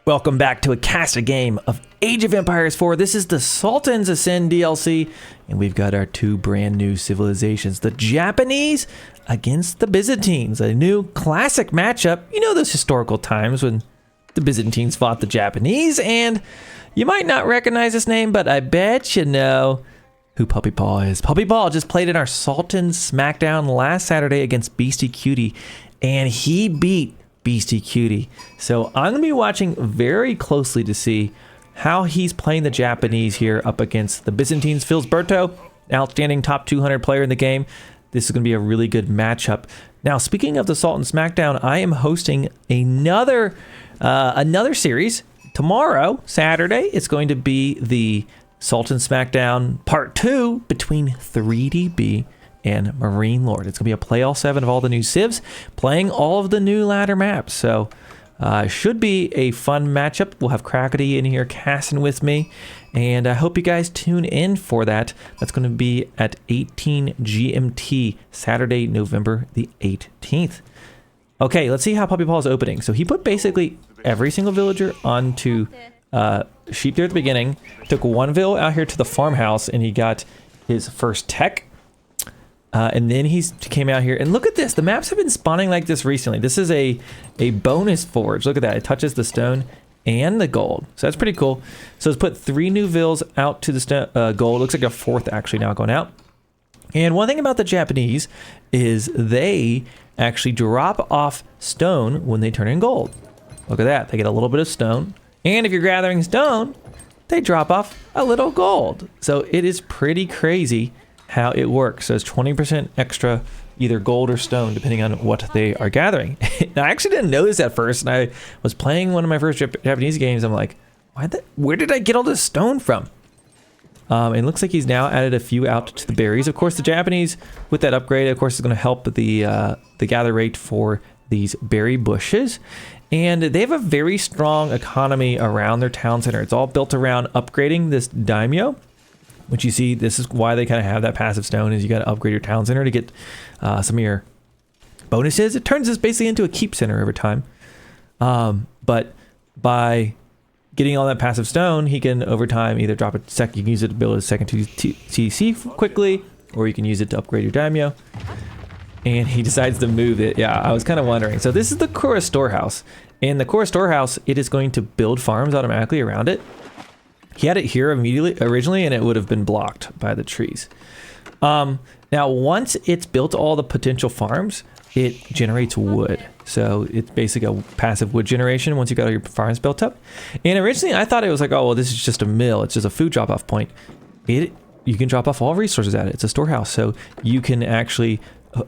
Welcome back to a cast game of Age of Empires 4. This is the Sultans Ascend DLC, and we've got our two brand new civilizations, the Japanese against the Byzantines, a new classic matchup. You know those historical times when the Byzantines fought the Japanese, and you might not recognize this name, but I bet you know who Puppypaw is. Puppypaw just played in our Sultan Smackdown last Saturday against Beastie Cutie, and he beat Beastie Cutie. So I'm going to be watching very closely to see how he's playing the Japanese here up against the Byzantines. Filisberto, outstanding top 200 player in the game. This is going to be a really good matchup. Now, speaking of the Sultan Smackdown, I am hosting another series tomorrow, Saturday. It's going to be the Sultan Smackdown Part 2 between 3DB and Marine Lord. It's going to be a play all 7 of all the new civs, playing all of the new ladder maps. So should be a fun matchup. We'll have Crackety in here casting with me, and I hope you guys tune in for that. That's going to be at 18 GMT, Saturday, November the 18th. Okay, let's see how Puppypaw is opening. So he put basically every single villager onto sheep there at the beginning, took one vill out here to the farmhouse, and he got his first tech. And then he came out here, and look at this. The maps have been spawning like this recently. This is a bonus forge. Look at that. It touches the stone and the gold. So that's pretty cool. So it's put 3 new vills out to the gold. Looks like a 4th actually now going out. And one thing about the Japanese is they actually drop off stone when they turn in gold. Look at that. They get a little bit of stone. And if you're gathering stone, they drop off a little gold. So it is pretty crazy how it works. So it's 20% extra, either gold or stone, depending on what they are gathering. Now, I actually didn't know this at first, and I was playing one of my first Japanese games. I'm like, where did I get all this stone from? It looks like he's now added a few out to the berries. Of course, the Japanese, with that upgrade, of course, is going to help the gather rate for these berry bushes. And they have a very strong economy around their town center. It's all built around upgrading this daimyo, which you see, this is why they kind of have that passive stone, is you got to upgrade your town center to get some of your bonuses. It turns this basically into a keep center over time. But by getting all that passive stone, he can over time either drop a second, you can use it to build a second TC quickly, or you can use it to upgrade your daimyo. And he decides to move it. Yeah, I was kind of wondering. So this is the Kura storehouse. And the Kura storehouse, it is going to build farms automatically around it. He had it here originally, and it would have been blocked by the trees. Now, once it's built all the potential farms, it generates wood. So it's basically a passive wood generation once you got all your farms built up. And originally, I thought it was like, oh, well, this is just a mill. It's just a food drop-off point. You can drop off all resources at it. It's a storehouse. So you can actually,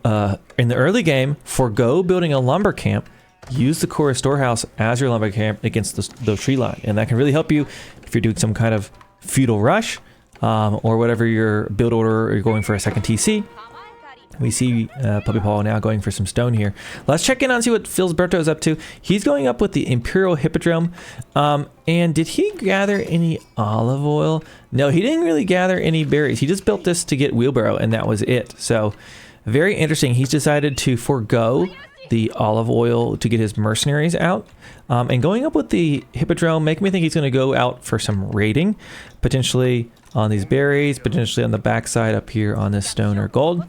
in the early game, forego building a lumber camp, use the Kura storehouse as your lumber camp against the tree line. And that can really help you if you're doing some kind of feudal rush or whatever your build order, or you're going for a second TC. We see Puppypaw now going for some stone here. Let's check in on see what Filisberto is up to. He's going up with the Imperial Hippodrome. And did he gather any olive oil? No, he didn't really gather any berries. He just built this to get wheelbarrow, and that was it. So very interesting. He's decided to forego the olive oil to get his mercenaries out. And going up with the Hippodrome, make me think he's going to go out for some raiding, potentially on these berries, potentially on the backside up here on this stone or gold.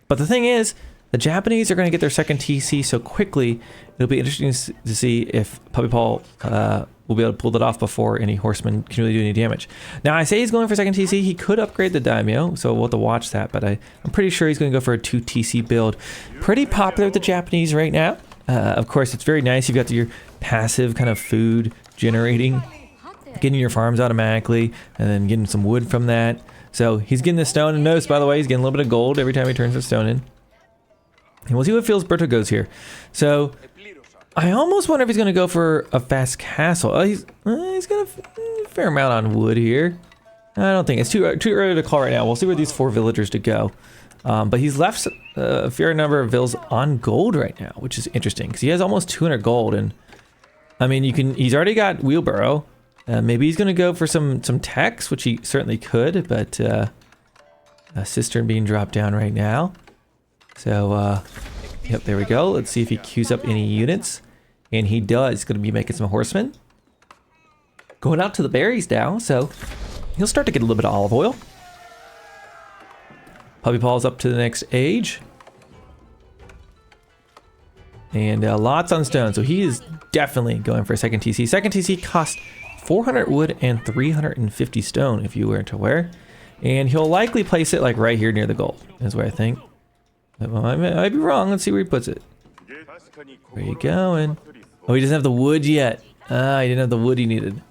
But the thing is, the Japanese are going to get their second TC so quickly, it'll be interesting to see if Puppypaw will be able to pull that off before any horsemen can really do any damage. Now, I say he's going for second TC. He could upgrade the daimyo, so we'll have to watch that, but I'm pretty sure he's going to go for a 2 TC build. Pretty popular with the Japanese right now. Of course, it's very nice. You've got your passive kind of food generating, getting your farms automatically, and then getting some wood from that. So he's getting the stone, and notice, by the way, he's getting a little bit of gold every time he turns the stone in. And we'll see what Filisberto goes here. So I almost wonder if he's going to go for a fast castle. Oh, he's got a fair amount on wood here. I don't think it's too early to call right now. We'll see where these 4 villagers to go. But he's left a fair number of vills on gold right now, which is interesting because he has almost 200 gold. And I mean, he's already got wheelbarrow. Maybe he's going to go for some techs, which he certainly could, but a cistern being dropped down right now. So, yep, there we go. Let's see if he queues up any units. And he does. He's going to be making some horsemen. going out to the berries now, so he'll start to get a little bit of olive oil. Puppypaw's up to the next age. And lots on stone, so he is definitely going for a second TC. Second TC costs 400 wood and 350 stone, if you were to wear. And he'll likely place it like right here near the gold, is what I think. Well, I might be wrong. Let's see where he puts it. Where you going? Oh, he doesn't have the wood yet. Ah, he didn't have the wood he needed.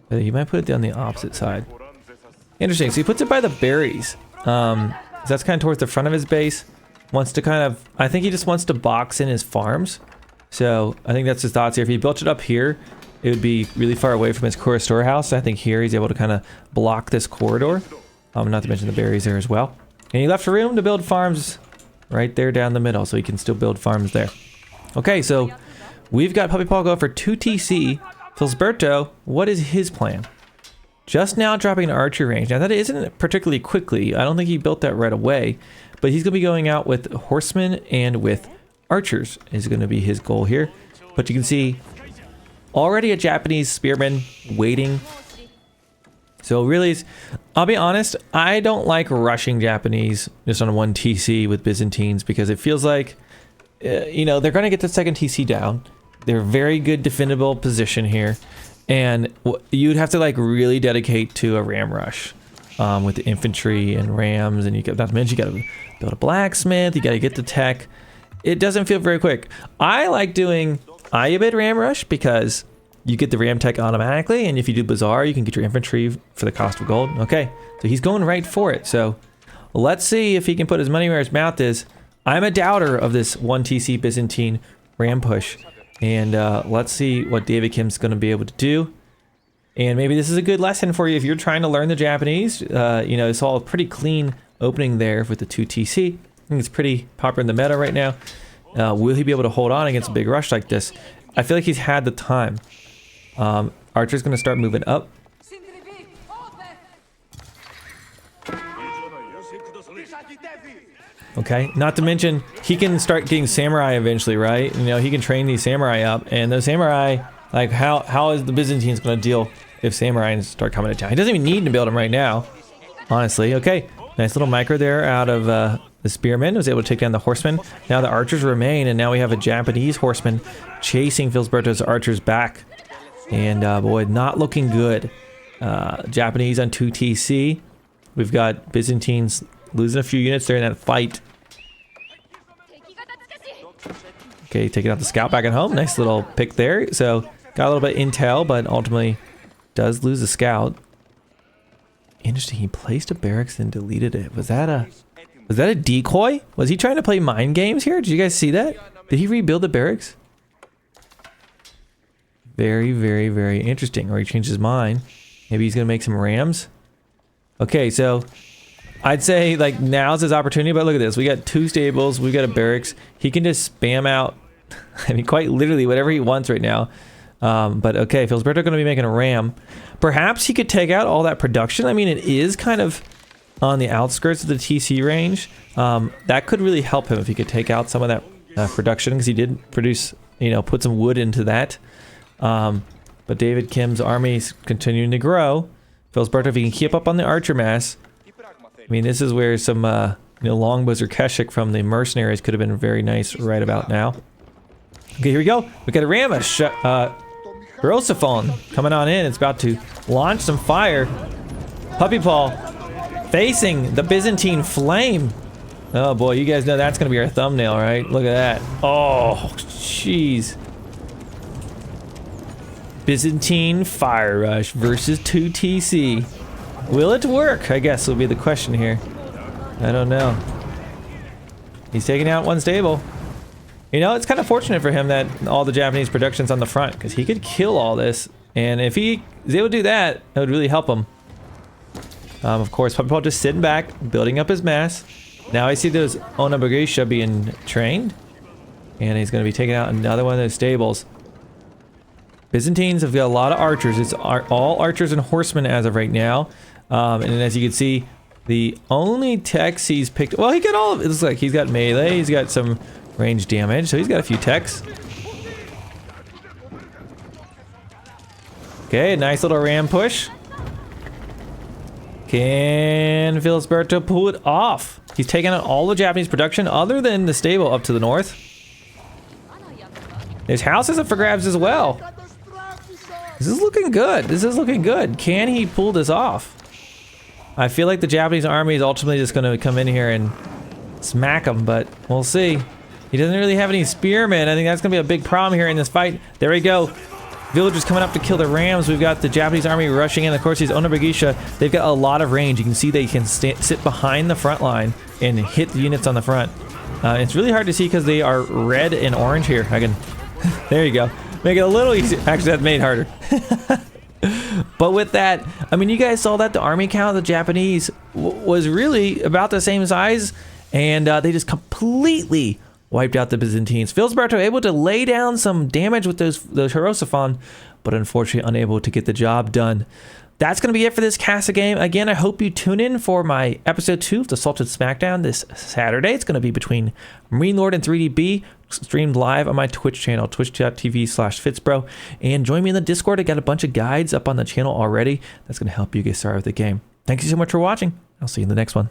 He might put it down the opposite side. Interesting. So he puts it by the berries. That's kind of towards the front of his base. Wants to kind of, I think he just wants to box in his farms. So I think that's his thoughts here. If he built it up here, it would be really far away from his core storehouse. I think here he's able to kind of block this corridor. Not to mention the berries there as well. And he left room to build farms right there down the middle, so he can still build farms there. Okay, so we've got Puppypaw go for 2 TC. Filisberto, what is his plan? Just now dropping an archer range. Now that isn't particularly quickly. I don't think he built that right away. But he's going to be going out with horsemen and with archers is going to be his goal here. But you can see already a Japanese spearman waiting. So really, I'll be honest, I don't like rushing Japanese just on 1 TC with Byzantines because it feels like, you know, they're going to get the second TC down. They're very good defendable position here. And you'd have to like really dedicate to a ram rush with the infantry and rams. And you got, not to mention, you got to build a blacksmith. You got to get the tech. It doesn't feel very quick. I like doing Ayubid ram rush because you get the ram tech automatically. And if you do bazaar, you can get your infantry for the cost of gold. Okay, so he's going right for it. So let's see if he can put his money where his mouth is. I'm a doubter of this 1 TC Byzantine ram push. And let's see what David Kim's going to be able to do. And maybe this is a good lesson for you if you're trying to learn the Japanese. You know, it's all a pretty clean opening there with the 2 TC. I think it's pretty popular in the meta right now. Will he be able to hold on against a big rush like this? I feel like he's had the time. Archer's going to start moving up. Okay, not to mention, he can start getting samurai eventually, right? You know, he can train these samurai up, and those samurai, like, how is the Byzantines going to deal if samurai start coming to town? He doesn't even need to build them right now, honestly. Okay, nice little micro there out of the spearman. Was able to take down the horsemen. Now the archers remain, and now we have a Japanese horseman chasing Filisberto's archers back. And boy, not looking good. Japanese on 2 TC. We've got Byzantines losing a few units there in that fight. Okay, taking out the scout back at home. Nice little pick there. So got a little bit intel, but ultimately does lose the scout. Interesting. He placed a barracks and deleted it. Was that a decoy? Was he trying to play mind games here? Did you guys see that? Did he rebuild the barracks? Very, very, very interesting. Or he changed his mind. Maybe he's gonna make some rams. Okay, so I'd say like now's his opportunity, but look at this. We got 2 stables, we got a barracks. He can just spam out, I mean, quite literally whatever he wants right now. But okay, Filisberto gonna be making a ram. Perhaps he could take out all that production. I mean, it is kind of on the outskirts of the TC range. That could really help him if he could take out some of that production, because he did produce, you know, put some wood into that. But David Kim's army is continuing to grow. Filisberto, if he can keep up on the archer mass, I mean, this is where some you know, longbows or Keshik from the mercenaries could have been very nice right about now. Okay, here we go. We got a ram, Rosophone coming on in. It's about to launch some fire. Puppypaw facing the Byzantine flame. Oh boy, you guys know that's gonna be our thumbnail, right? Look at that. Oh, jeez. Byzantine fire rush versus 2 TC. Will it work? I guess will be the question here. I don't know. He's taking out 1 stable. You know, it's kind of fortunate for him that all the Japanese production's on the front, because he could kill all this. And if he is able to do that, that would really help him. Of course, Puppypaw just sitting back, building up his mass. Now I see those Onabagisha being trained. And he's going to be taking out another one of those stables. Byzantines have got a lot of archers. It's all archers and horsemen as of right now. And as you can see, the only techs he's picked... Well, he got all of it. It looks like he's got melee. He's got some range damage. So he's got a few techs. Okay, nice little ram push. Can Filisberto pull it off? He's taking out all the Japanese production other than the stable up to the north. His house is up for grabs as well. This is looking good. This is looking good. Can he pull this off? I feel like the Japanese army is ultimately just going to come in here and smack him, but we'll see. He doesn't really have any spearmen. I think that's going to be a big problem here in this fight. There we go. Villagers coming up to kill the rams. We've got the Japanese army rushing in. Of course, these Onobagisha, they've got a lot of range. You can see they can sit behind the front line and hit the units on the front. It's really hard to see because they are red and orange here. I can... there you go. Make it a little easier. Actually, that made it harder. But with that, I mean, you guys saw that the army count of the Japanese was really about the same size, and they just completely wiped out the Byzantines. Filisberto able to lay down some damage with those Herosophon, but unfortunately unable to get the job done. That's going to be it for this cast of game. Again, I hope you tune in for my episode 2 of the Sultan Smackdown this Saturday. It's going to be between Marine Lord and 3DB, streamed live on my Twitch channel, twitch.tv/FitzBro. And join me in the Discord. I got a bunch of guides up on the channel already. That's going to help you get started with the game. Thank you so much for watching. I'll see you in the next one.